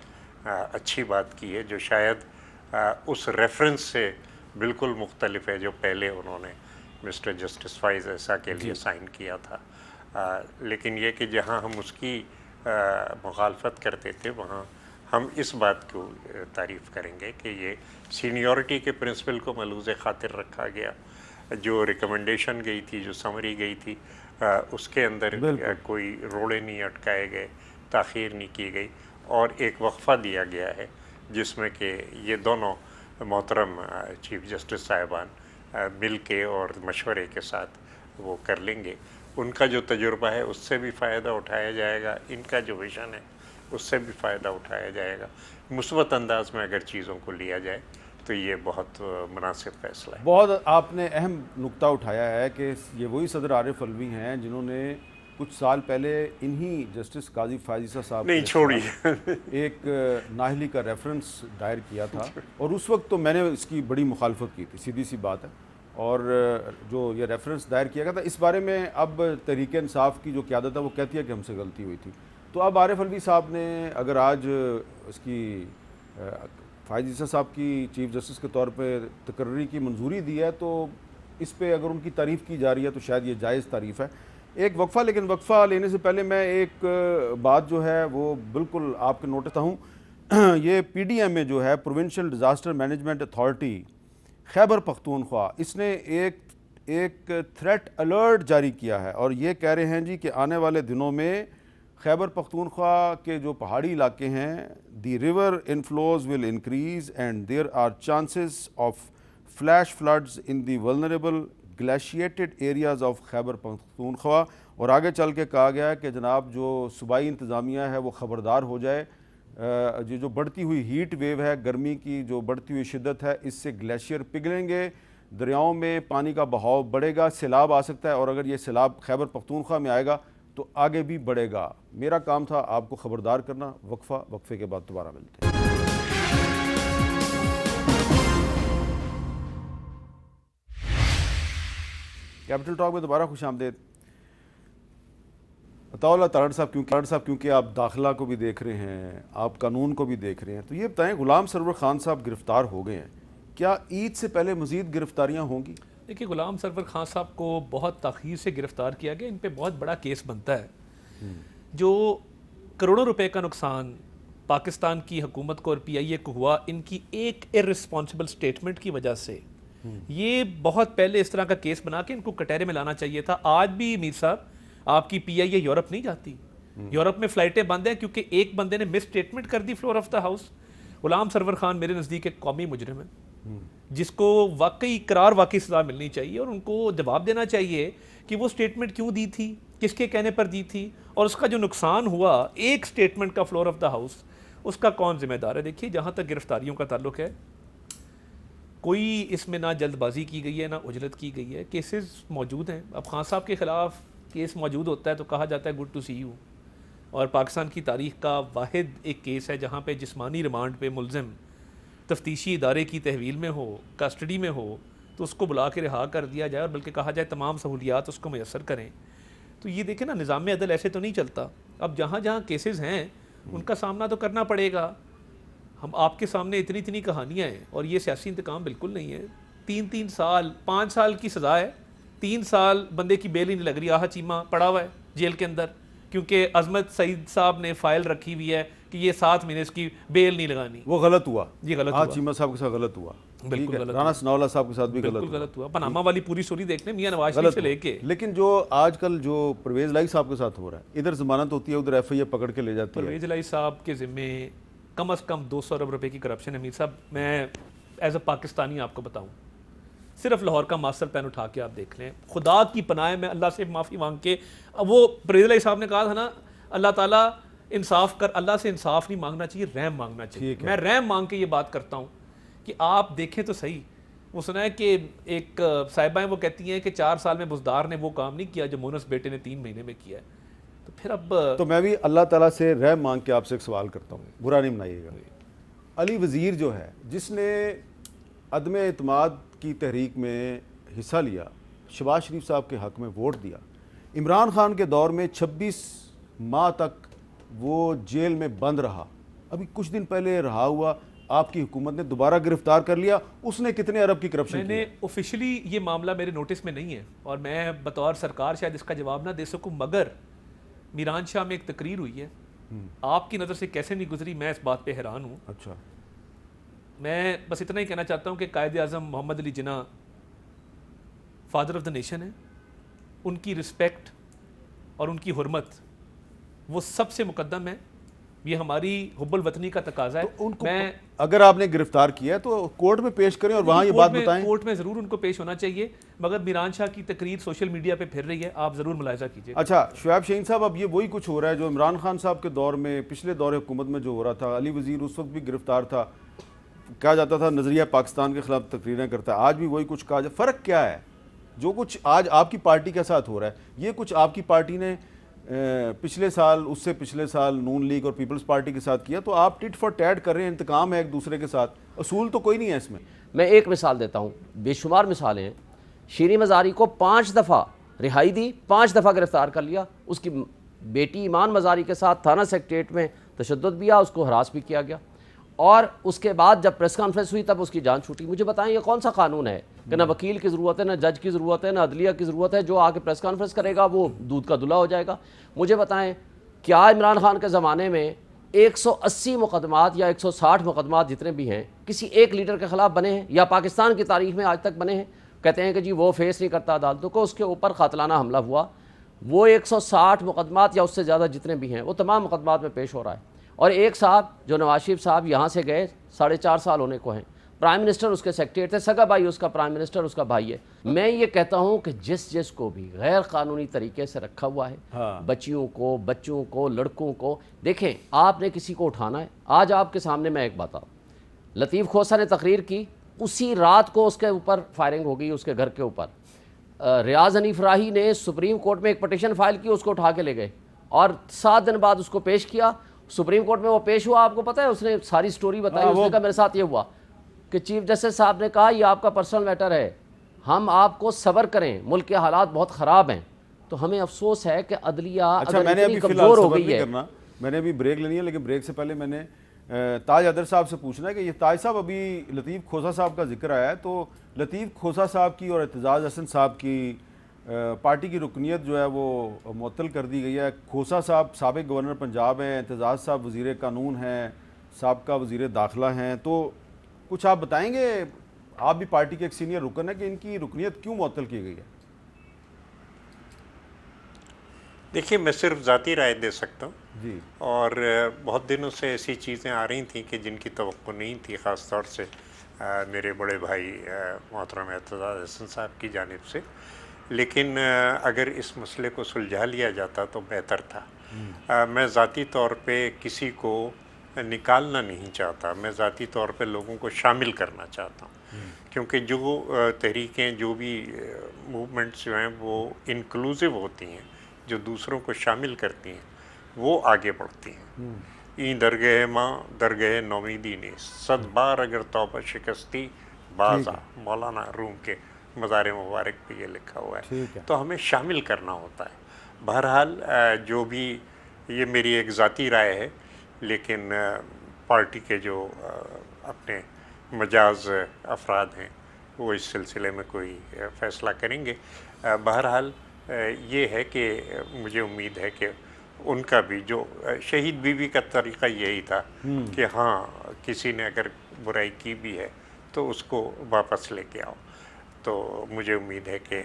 S3: اچھی بات کی ہے، جو شاید اس ریفرنس سے بالکل مختلف ہے جو پہلے انہوں نے مسٹر جسٹس فائز عیسیٰ کے لیے سائن کیا تھا. لیکن یہ کہ جہاں ہم اس کی مخالفت کرتے تھے وہاں ہم اس بات کو تعریف کریں گے کہ یہ سینیورٹی کے پرنسپل کو ملحوظ خاطر رکھا گیا. جو ریکمنڈیشن گئی تھی، جو سمری گئی تھی، اس کے اندر کوئی روڑے نہیں اٹکائے گئے، تاخیر نہیں کی گئی، اور ایک وقفہ دیا گیا ہے جس میں کہ یہ دونوں محترم چیف جسٹس صاحبان مل کے اور مشورے کے ساتھ وہ کر لیں گے. ان کا جو تجربہ ہے اس سے بھی فائدہ اٹھایا جائے گا، ان کا جو ویژن ہے اس سے بھی فائدہ اٹھایا جائے گا. مثبت انداز میں اگر چیزوں کو لیا جائے تو یہ بہت مناسب فیصلہ ہے.
S1: بہت آپ نے اہم نقطہ اٹھایا ہے کہ یہ وہی صدر عارف علوی ہیں جنہوں نے کچھ سال پہلے انہی جسٹس قاضی فائز عیسیٰ صاحب
S3: نہیں چھوڑی
S1: ایک نااہلی کا ریفرنس دائر کیا تھا، اور اس وقت تو میں نے اس کی بڑی مخالفت کی تھی، سیدھی سی بات ہے. اور جو یہ ریفرنس دائر کیا گیا تھا اس بارے میں اب تحریک انصاف کی جو قیادت ہے وہ کہتی ہے کہ ہم سے غلطی ہوئی تھی. تو اب عارف علوی صاحب نے اگر آج اس کی فائز عیسیٰ صاحب کی چیف جسٹس کے طور پہ تقرری کی منظوری دی ہے تو اس پہ اگر ان کی تعریف کی جا رہی ہے تو شاید یہ جائز تعریف ہے. ایک وقفہ، لیکن وقفہ لینے سے پہلے میں ایک بات جو ہے وہ بالکل آپ کے نوٹس ہوں. یہ پی ڈی ایم میں جو ہے provincial disaster management authority Khyber Pakhtunkhwa, اس نے ایک تھریٹ الرٹ جاری کیا ہے، اور یہ کہہ رہے ہیں جی کہ آنے والے دنوں میں خیبر پختونخوا کے جو پہاڑی علاقے ہیں، the river inflows will increase and there are chances of flash floods in the vulnerable glaciated areas of Khyber Pakhtunkhwa. اور آگے چل کے کہا گیا ہے کہ جناب جو صوبائی انتظامیہ ہے وہ خبردار ہو جائے. جو بڑھتی ہوئی ہیٹ ویو ہے، گرمی کی جو بڑھتی ہوئی شدت ہے، اس سے گلیشیئر پگھلیں گے، دریاؤں میں پانی کا بہاؤ بڑھے گا، سیلاب آ سکتا ہے، اور اگر یہ سیلاب خیبر پختونخوا میں آئے گا تو آگے بھی بڑھے گا. میرا کام تھا آپ کو خبردار کرنا. وقفے کے بعد دوبارہ ملتے ہیں. کیپٹل ٹاک میں دوبارہ خوش آمدید. عطاءاللہ تارڑ صاحب کیونکہ آپ داخلہ کو بھی دیکھ رہے ہیں، آپ قانون کو بھی دیکھ رہے ہیں، تو یہ بتائیں غلام سرور خان صاحب گرفتار ہو گئے ہیں، کیا عید سے پہلے مزید گرفتاریاں ہوں گی؟
S4: دیکھیے غلام سرور خان صاحب کو بہت تاخیر سے گرفتار کیا گیا، ان پہ بہت بڑا کیس بنتا ہے. جو کروڑوں روپے کا نقصان پاکستان کی حکومت کو اور پی آئی اے کو ہوا ان کی ایک ارسپانسبل سٹیٹمنٹ کی وجہ سے. یہ بہت پہلے اس طرح کا کیس بنا کے ان کو کٹہرے میں لانا چاہیے تھا. آج بھی امیر صاحب آپ کی پی آئی اے یورپ نہیں جاتی, یورپ میں فلائٹیں بند ہیں کیونکہ ایک بندے نے مس اسٹیٹمنٹ کر دی floor of the house. Ghulam Sarwar Khan میرے نزدیک ایک قومی مجرم ہے جس کو واقعی اقرار واقعی سزا ملنی چاہیے, اور ان کو جواب دینا چاہیے کہ وہ اسٹیٹمنٹ کیوں دی تھی, کس کے کہنے پر دی تھی, اور اس کا جو نقصان ہوا ایک اسٹیٹمنٹ کا فلور آف دا ہاؤس, اس کا کون ذمہ دار ہے. دیکھیے جہاں تک گرفتاریوں کا تعلق ہے, کوئی اس میں نہ جلد بازی کی گئی ہے نہ اجلت کی گئی ہے. کیسز موجود ہیں. اب خان صاحب کے خلاف کیس موجود ہوتا ہے تو کہا جاتا ہے گڈ ٹو سی یو, اور پاکستان کی تاریخ کا واحد ایک کیس ہے جہاں پہ جسمانی ریمانڈ پہ ملزم تفتیشی ادارے کی تحویل میں ہو, کسٹڈی میں ہو, تو اس کو بلا کے رہا کر دیا جائے, اور بلکہ کہا جائے تمام سہولیات اس کو میسر کریں. تو یہ دیکھیں نا, نظام عدل ایسے تو نہیں چلتا. اب جہاں جہاں کیسز ہیں ان کا سامنا تو کرنا پڑے گا. ہم آپ کے سامنے اتنی کہانیاں ہیں, اور یہ سیاسی انتقام بالکل نہیں ہے. 3 سال 5 سال کی سزا ہے, 3 سال بندے کی بیل ہی نہیں لگ رہی, آہا چیمہ پڑا ہوا ہے جیل کے اندر, کیونکہ عظمت سعید صاحب نے فائل رکھی ہوئی ہے کہ یہ 7 مہینے اس کی بیل نہیں لگانی.
S1: وہ غلط ہوا,
S4: یہ غلط ہوا,
S1: چیمہ صاحب کے ساتھ غلط ہوا,
S4: بالکل غلط,
S1: رانا ثناءاللہ صاحب کے ساتھ بھی
S4: بالکل غلط ہوا. پاناما والی پوری سٹوری دیکھ لیں میاں نواز شریف سے لے کے.
S1: لیکن جو آج کل جو پرویز الہی صاحب کے ساتھ ہو رہا ہے, ادھر ضمانت ہوتی ہے, ادھر ایف آئی اے پکڑ کے لے جاتی ہے.
S4: پرویز الہی صاحب کے ذمے کم از کم 200 ارب روپے کی کرپشن ہے. امیر صاحب میں ایز اے پاکستانی آپ کو بتاؤں, صرف لاہور کا ماسٹر پلان اٹھا کے آپ دیکھ لیں, خدا کی پناہ میں اللہ سے معافی مانگ کے, وہ پرویز الہی صاحب نے کہا تھا نا, اللہ تعالیٰ انصاف کر, اللہ سے انصاف نہیں مانگنا چاہیے, رحم مانگنا چاہیے. میں رحم مانگ کے یہ بات کرتا ہوں کہ آپ دیکھیں تو صحیح. وہ سنا ہے کہ ایک صاحبہ ہیں, وہ کہتی ہیں کہ 4 سال میں بزدار نے وہ کام نہیں کیا جو مونس بیٹے نے 3 مہینے میں کیا ہے. تو پھر اب
S1: تو میں بھی اللہ تعالیٰ سے رحم مانگ کے آپ سے ایک سوال کرتا ہوں, برا نہیں منائیے گا. علی وزیر جو ہے, جس نے عدم اعتماد کی تحریک میں حصہ لیا, شہباز شریف صاحب کے حق میں ووٹ دیا, عمران خان کے دور میں 26 ماہ تک وہ جیل میں بند رہا, ابھی کچھ دن پہلے رہا ہوا, آپ کی حکومت نے دوبارہ گرفتار کر لیا, اس نے کتنے ارب کی کرپشن کی؟
S4: میں نے آفیشلی یہ معاملہ میرے نوٹس میں نہیں ہے, اور میں بطور سرکار شاید اس کا جواب نہ دے سکوں, مگر میران شاہ میں ایک تقریر ہوئی ہے, آپ کی نظر سے کیسے نہیں گزری, میں اس بات پہ حیران ہوں.
S1: اچھا,
S4: میں بس اتنا ہی کہنا چاہتا ہوں کہ قائد اعظم محمد Ali Jinnah father of the nation ہے, ان کی رسپیکٹ اور ان کی حرمت وہ سب سے مقدم ہے. یہ ہماری حب الوطنی کا تقاضا ہے.
S1: ان کو
S4: میں
S1: اگر آپ نے گرفتار کیا ہے تو کورٹ میں پیش کریں اور وہاں یہ بات بتائیں.
S4: کورٹ میں ضرور ان کو پیش ہونا چاہیے, مگر میران شاہ کی تقریر سوشل میڈیا پہ پھر رہی ہے, آپ ضرور ملاحظہ کیجیے.
S1: اچھا شعیب شاہین صاحب, اب یہ وہی کچھ ہو رہا ہے جو عمران خان صاحب کے دور میں, پچھلے دور حکومت میں جو ہو رہا تھا. علی وزیر اس وقت بھی گرفتار تھا, کہا جاتا تھا نظریہ پاکستان کے خلاف تقریریں کرتا ہے, آج بھی وہی کچھ کہا جائے. فرق کیا ہے جو کچھ آج آپ کی پارٹی کے ساتھ ہو رہا ہے؟ یہ کچھ آپ کی پارٹی نے پچھلے سال, اس سے پچھلے سال نون لیگ اور پیپلز پارٹی کے ساتھ کیا, تو آپ ٹٹ فار ٹیٹ کر رہے ہیں, انتقام ہے ایک دوسرے کے ساتھ, اصول تو کوئی نہیں ہے اس میں.
S5: میں ایک مثال دیتا ہوں, بے شمار مثالیں ہیں. شیریں مزاری کو 5 دفعہ رہائی دی, 5 دفعہ گرفتار کر لیا. اس کی بیٹی ایمان مزاری کے ساتھ تھانہ سیکریٹریٹ میں تشدد بھی آیا, اس کو ہراس بھی کیا گیا, اور اس کے بعد جب پریس کانفرنس ہوئی تب اس کی جان چھوٹی. مجھے بتائیں یہ کون سا قانون ہے کہ نہ وکیل کی ضرورت ہے, نہ جج کی ضرورت ہے, نہ عدلیہ کی ضرورت ہے, جو آ کے پریس کانفرنس کرے گا وہ دودھ کا دلہا ہو جائے گا. مجھے بتائیں کیا عمران خان کے زمانے میں 180 مقدمات یا 160 مقدمات جتنے بھی ہیں کسی ایک لیڈر کے خلاف بنے ہیں, یا پاکستان کی تاریخ میں آج تک بنے ہیں؟ کہتے ہیں کہ جی وہ فیس نہیں کرتا عدالتوں کو, اس کے اوپر قاتلانہ حملہ ہوا. وہ 160 مقدمات یا اس سے زیادہ جتنے بھی ہیں وہ تمام مقدمات میں پیش ہو رہا ہے. اور ایک صاحب جو نواز شریف صاحب یہاں سے گئے 4.5 سال ہونے کو ہیں, پرائم منسٹر اس کے سیکریٹری تھے, سگا بھائی اس کا پرائم منسٹر اس کا بھائی ہے. میں یہ کہتا ہوں کہ جس کو بھی غیر قانونی طریقے سے رکھا ہوا ہے, بچیوں کو, بچوں کو, لڑکوں کو, دیکھیں آپ نے کسی کو اٹھانا ہے. آج آپ کے سامنے میں ایک بات, لطیف کھوسہ نے تقریر کی, اسی رات کو اس کے اوپر فائرنگ ہو گئی اس کے گھر کے اوپر. ریاض حنیف راہی نے سپریم کورٹ میں ایک پٹیشن فائل کی, اس کو اٹھا کے لے گئے, اور 7 دن بعد اس کو پیش کیا سپریم کورٹ میں. وہ پیش ہوا, آپ کو پتہ ہے اس نے ساری سٹوری بتائی. اس نے کہا میرے ساتھ یہ ہوا کہ چیف جسٹس صاحب نے کہا یہ آپ کا پرسنل میٹر ہے, ہم آپ کو صبر کریں, ملک کے حالات بہت خراب ہیں. تو ہمیں افسوس ہے کہ عدلیہ اگر اتنی کمزور ہو گئی ہے.
S1: میں نے ابھی بریک لینی ہے, لیکن بریک سے پہلے میں نے تاج ادر صاحب سے پوچھنا ہے کہ یہ تاج صاحب ابھی لطیف کھوسہ صاحب کا ذکر آیا ہے, تو لطیف کھوسہ صاحب کی اور اعتزاز احسن صاحب کی پارٹی کی رکنیت جو ہے وہ معطل کر دی گئی ہے. کھوسا صاحب سابق گورنر پنجاب ہیں, اعتزاز صاحب وزیر قانون ہیں, سابقہ وزیر داخلہ ہیں, تو کچھ آپ بتائیں گے, آپ بھی پارٹی کے ایک سینئر رکن ہیں, کہ ان کی رکنیت کیوں معطل کی گئی ہے؟
S3: دیکھیے میں صرف ذاتی رائے دے سکتا ہوں
S1: جی.
S3: اور بہت دنوں سے ایسی چیزیں آ رہی تھیں کہ جن کی توقع نہیں تھی, خاص طور سے میرے بڑے بھائی محترم اعتزاز احسن صاحب کی جانب سے, لیکن اگر اس مسئلے کو سلجھا لیا جاتا تو بہتر تھا. میں ذاتی طور پہ کسی کو نکالنا نہیں چاہتا, میں ذاتی طور پہ لوگوں کو شامل کرنا چاہتا ہوں, کیونکہ جو تحریکیں, جو بھی موومنٹس جو ہیں وہ انکلوزیو ہوتی ہیں, جو دوسروں کو شامل کرتی ہیں وہ آگے بڑھتی ہیں. این درگہ ماں درگہ نومیدی نیست, 100 بار اگر توبہ شکستی بازا, مولانا روم کے مزار مبارک پہ یہ لکھا ہوا ہے. تو ہمیں شامل کرنا ہوتا ہے. بہرحال جو بھی, یہ میری ایک ذاتی رائے ہے, لیکن پارٹی کے جو اپنے مجاز افراد ہیں وہ اس سلسلے میں کوئی فیصلہ کریں گے. بہرحال یہ ہے کہ مجھے امید ہے کہ ان کا بھی, جو شہید بیوی کا طریقہ یہی تھا کہ ہاں کسی نے اگر برائی کی بھی ہے تو اس کو واپس لے کے آؤ, تو مجھے امید ہے کہ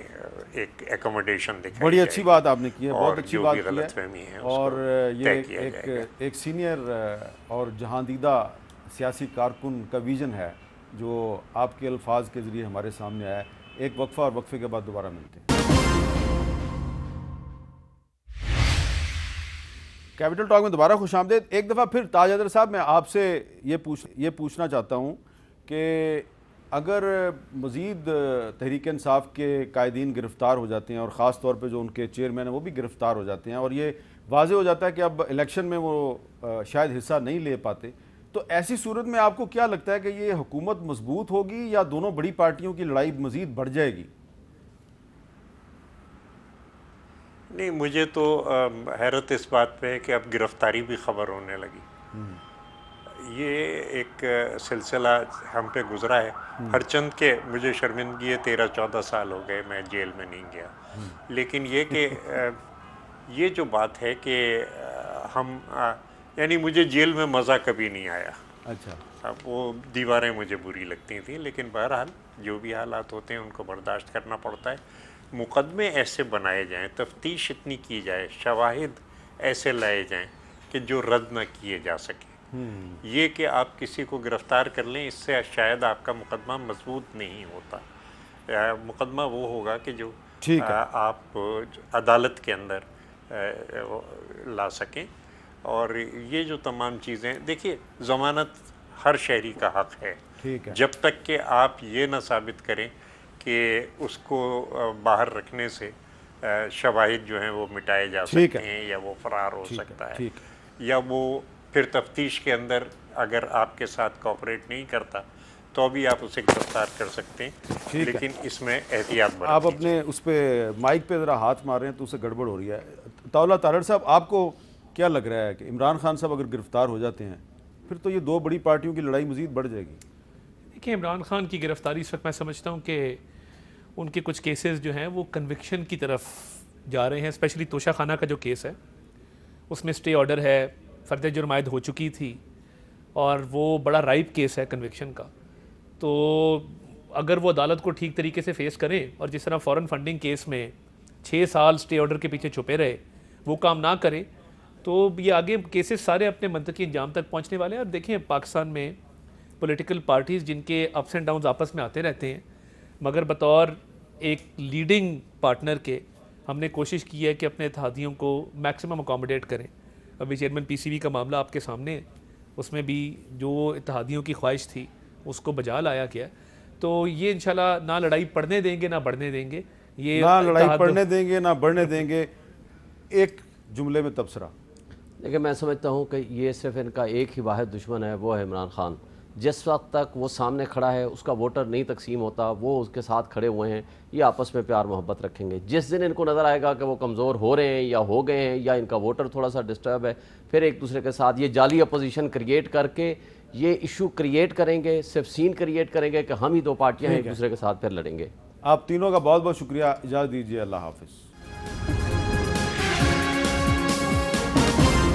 S3: ایک ایکوموڈیشن دکھائی
S1: بڑی اچھی بات آپ نے کی ہے,
S3: اور
S1: بہت اچھی
S3: جو
S1: بات
S3: بھی
S1: کی
S3: غلط
S1: ہے.
S3: فہمی ہے
S1: اور یہ ایک سینئر اور جہاندیدہ سیاسی کارکن کا ویژن ہے جو آپ کے الفاظ کے ذریعے ہمارے سامنے آیا ہے. ایک وقفہ, اور وقفے کے بعد دوبارہ ملتے ہیں. کیپٹل ٹاک میں دوبارہ خوش آمدید. ایک دفعہ پھر تاج حیدر صاحب میں آپ سے یہ پوچھنا چاہتا ہوں کہ اگر مزید تحریک انصاف کے قائدین گرفتار ہو جاتے ہیں, اور خاص طور پہ جو ان کے چیئرمین ہیں وہ بھی گرفتار ہو جاتے ہیں, اور یہ واضح ہو جاتا ہے کہ اب الیکشن میں وہ شاید حصہ نہیں لے پاتے, تو ایسی صورت میں آپ کو کیا لگتا ہے کہ یہ حکومت مضبوط ہوگی یا دونوں بڑی پارٹیوں کی لڑائی مزید بڑھ جائے گی؟
S3: نہیں, مجھے تو حیرت اس بات پہ ہے کہ اب گرفتاری بھی خبر ہونے لگی. یہ ایک سلسلہ ہم پہ گزرا ہے, ہر چند کے مجھے شرمندگی ہے 13-14 سال ہو گئے میں جیل میں نہیں گیا, لیکن یہ کہ یہ جو بات ہے کہ ہم, یعنی مجھے جیل میں مزہ کبھی نہیں آیا.
S1: اچھا,
S3: اب وہ دیواریں مجھے بری لگتی تھیں, لیکن بہرحال جو بھی حالات ہوتے ہیں ان کو برداشت کرنا پڑتا ہے. مقدمے ایسے بنائے جائیں, تفتیش اتنی کی جائے, شواہد ایسے لائے جائیں کہ جو رد نہ کیے جا سکیں. یہ کہ آپ کسی کو گرفتار کر لیں, اس سے شاید آپ کا مقدمہ مضبوط نہیں ہوتا. مقدمہ وہ ہوگا کہ جو آپ عدالت کے اندر لا سکیں. اور یہ جو تمام چیزیں, دیکھیے ضمانت ہر شہری کا حق ہے, جب تک کہ آپ یہ نہ ثابت کریں کہ اس کو باہر رکھنے سے شواہد جو ہیں وہ مٹائے جا سکتے ہیں, یا وہ فرار ہو سکتا ہے, یا وہ پھر تفتیش کے اندر اگر آپ کے ساتھ کوآپریٹ نہیں کرتا تو بھی آپ اسے گرفتار کر سکتے ہیں. لیکن اس میں احتیاط برتیں.
S1: آپ اپنے اس پہ مائک پہ ذرا ہاتھ مار رہے ہیں تو اسے گڑبڑ ہو رہی ہے. طاولہ طارڑ صاحب, آپ کو کیا لگ رہا ہے کہ عمران خان صاحب اگر گرفتار ہو جاتے ہیں پھر تو یہ دو بڑی پارٹیوں کی لڑائی مزید بڑھ جائے گی؟
S4: دیکھیں, عمران خان کی گرفتاری اس وقت میں سمجھتا ہوں کہ ان کے کچھ کیسز جو ہیں وہ کنوکشن کی طرف جا رہے ہیں. اسپیشلی توشہ خانہ کا جو کیس ہے اس میں اسٹے آرڈر ہے, فرد جرم عائد ہو چکی تھی, اور وہ بڑا رائپ کیس ہے کنوکشن کا. تو اگر وہ عدالت کو ٹھیک طریقے سے فیس کریں, اور جس طرح فورن فنڈنگ کیس میں 6 سال اسٹے آرڈر کے پیچھے چھپے رہے, وہ کام نہ کریں, تو یہ آگے کیسز سارے اپنے منطقی انجام تک پہنچنے والے ہیں. اور دیکھیں, پاکستان میں پولیٹیکل پارٹیز جن کے اپس اینڈ ڈاؤنز آپس میں آتے رہتے ہیں, مگر بطور ایک لیڈنگ پارٹنر کے ہم نے کوشش کی ہے کہ اپنے اتحادیوں کو میکسیمم اکاموڈیٹ کریں. ابھی چیئرمین پی سی بی کا معاملہ آپ کے سامنے ہے, اس میں بھی جو اتحادیوں کی خواہش تھی اس کو بجا لایا گیا. تو یہ انشاءاللہ نہ لڑائی پڑھنے دیں گے نہ بڑھنے دیں گے. یہ
S1: نہ لڑائی پڑھنے دیں گے نہ بڑھنے دیں گے. ایک جملے میں تبصرہ.
S5: دیکھیں, میں سمجھتا ہوں کہ یہ صرف ان کا ایک ہی واحد دشمن ہے, وہ ہے عمران خان. جس وقت تک وہ سامنے کھڑا ہے, اس کا ووٹر نہیں تقسیم ہوتا, وہ اس کے ساتھ کھڑے ہوئے ہیں, یہ آپس میں پیار محبت رکھیں گے. جس دن ان کو نظر آئے گا کہ وہ کمزور ہو رہے ہیں یا ہو گئے ہیں, یا ان کا ووٹر تھوڑا سا ڈسٹرب ہے, پھر ایک دوسرے کے ساتھ یہ جعلی اپوزیشن کریٹ کر کے یہ ایشو کریٹ کریں گے, صرف سین کریٹ کریں گے کہ ہم ہی دو پارٹیاں ہیں, ایک دوسرے کے ساتھ پھر لڑیں گے.
S1: آپ تینوں کا بہت بہت شکریہ. اجازت دیجیے. اللہ حافظ.